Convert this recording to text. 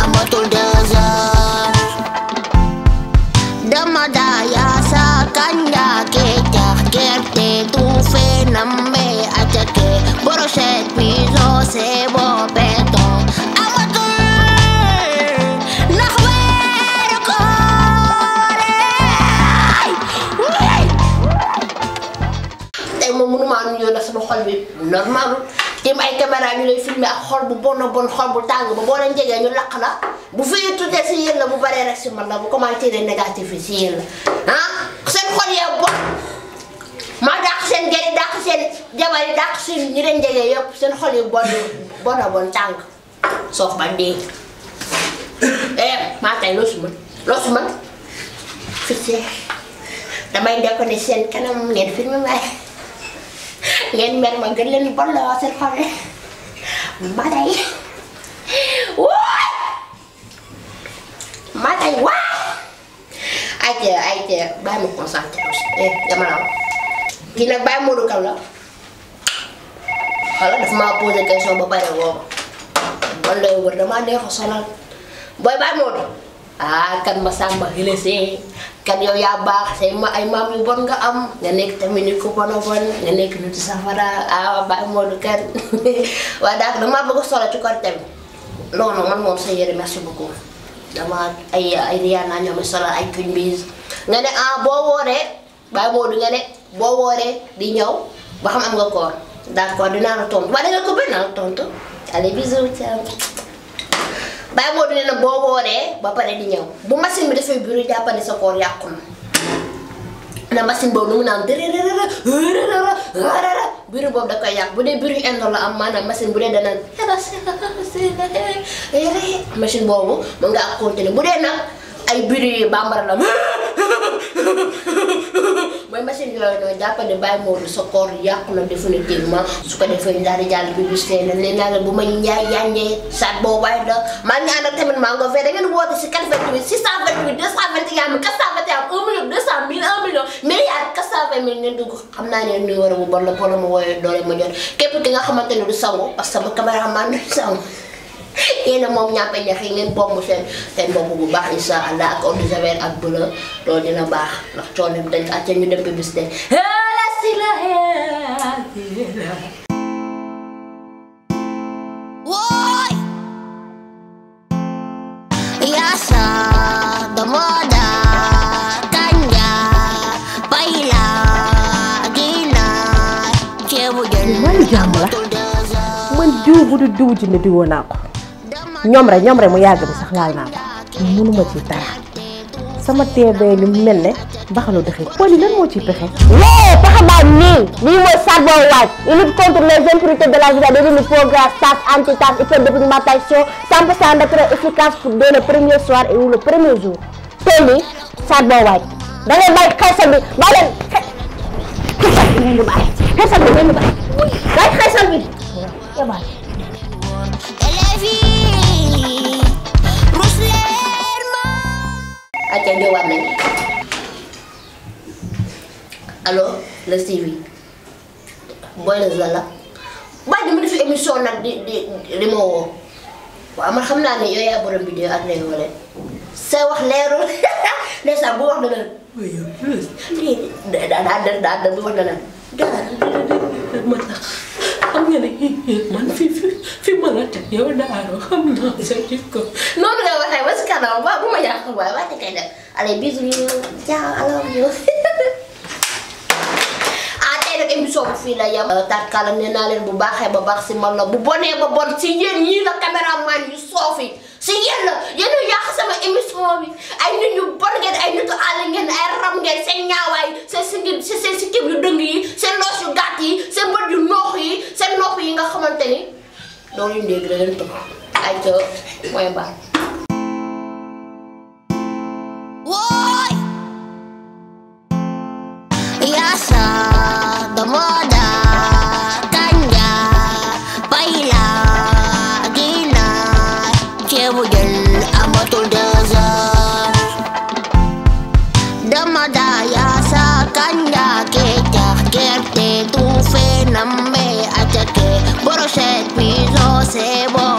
amatul désert. Dama daya sa kanya kecah gerte tufe namme acake brochette piso sebo beton amatul naxweer koore tey moom mënuma nuyoo nag sama xol bi normal tim ay caméra ñu lay filmé ak xol bu bon xol bu tàng ba boo leen jegee ñu lakk la bu fi tuddee si yéen la bu baree rek si man la bu commentaire négatif yi si yéen la seen xol yee bon maa dàq seen geri dàq seen jabar yi dàq si ñi leen jegee yëpp seen xol yi bon tàng soof ba dee maa tey loo si mën fixé damay dekk ne seen kanam ngeen filmé may ngeen mer ma gën leen bon la seen xol yi ma day Matay wah, aja, bàyyi ma concentré dama la kii nag bàyyi Modou kan la xala daf maa posé question ba pare woo man lay wër dama neex a sonal booy bàyyi Modou kan ma sàmba xilesee kan yow yaa baax say ay maam yu bon nga am nga nekk tamit nit ku bon nga nekk nit safara bàyyi Modou kan waaye daal dama bëgg a solo ci côté tamit non man moom sa yére merci beaucoup dama ay Rihanna ñoom solo ay Queen Biz nga ne boo wooree bàyyi Modou nga ne boo wooree di ñëw ba xam am nga koor d'accord dinaa la tontu waaye da nga ko bëgg naa la tontu allez bisous ciao bàyyi Modou ne na boo wooree ba pare di ñëw bu machine bi dafay bruit jàppandi sa koor yàqu na machine boobu nu mu naan bruit boobu da koy yàq bu dee bruit indo la am maanaam machine bu dee dana machine boobu mën nga continuer bu dee nag ay bruit bambara la mooy machine yooyu noonu jàppale bàyyi Modou sa koor yàqu na définitivement su ko defee ñu daal di jàll publicité na leen naa bu ma njaay yanjee saat boobu waaye da maa ngi ànd ak tamit maa ngi ko fee da ngeen woote si 88 628 221 421 1 million 200 mille 1 million milliard 420 mille ngeen dugg xam naa ne numéro bu bon la pour ma wooyee doole ma jot képp ki nga xamante ne du sangu parce que sama caméraman du sangu yéen a moom ñàppe ñax yi ngeen bomb seen bopp bu baax incha allah ak eau de javel ak bleu loolu dina baax ndax coono bi dañ ko àcce ñu dem publicité wooy yaasa damoda kanja bayla ginaar ceebu jën man jàmm la man diw bu du diw ci ne diwoo naa ko ñoom rek mu yàgg bi sax laal naa ko mënuma ci dara sama teebee ni mu mel ne baxalu dëxi Poli lan moo ciy pexe pexe baa nii lii mooy Sad Boy White il lutte contre les impurités de la vie devenu le programme tasse anti-tasse hyperdépigmentation 100% naturel efficace pour dès le premier soir et ou le premier jour Poli Sad Boy White da ngay bàyyi xeesal bi bàyyi leen xeesal bi ngeen di bàyyi xeesal bi ngeen di bàyyi bàyyi xeesal bi acca ñëwaat nañ allo le TV booy la la bàyyi dama def émission nag di ma woo waaw man xam naa ne yow yaa borom vidéo ak léegi wala say wax leerul ndeysaan bu wax dana daa bu wax dana ma tax xam nga ne man fi ma la teg yow daaro xam naa sa jikko noonu nga waxee ba si kanam ba bu ma yàq waaye waa kay def allez bisous ciao I love you tey nag émission bu fii la yam tarkala nee naa leen bu baaxee ba baax si man la bu bonee ba bon si yéen ñii la caméraman yu soofi si yéen la yéen a yàq sama émission bi ay nit ñu bon ngeen ay nitu àll ngeen ay ram ngeen seen ñaawaay seen sikkim yu dëng yi seen loos yu gàtt yi seen bët yu noox yi seen nopp yi nga xamante ni doo leen dégg da leen tëb ay ca mooy baax wooy yaasa damoda kanja bayla ginaar ceebu jën amatul désert dama daya sa kanja kecah gerte tufe namme acake brochette piso sebo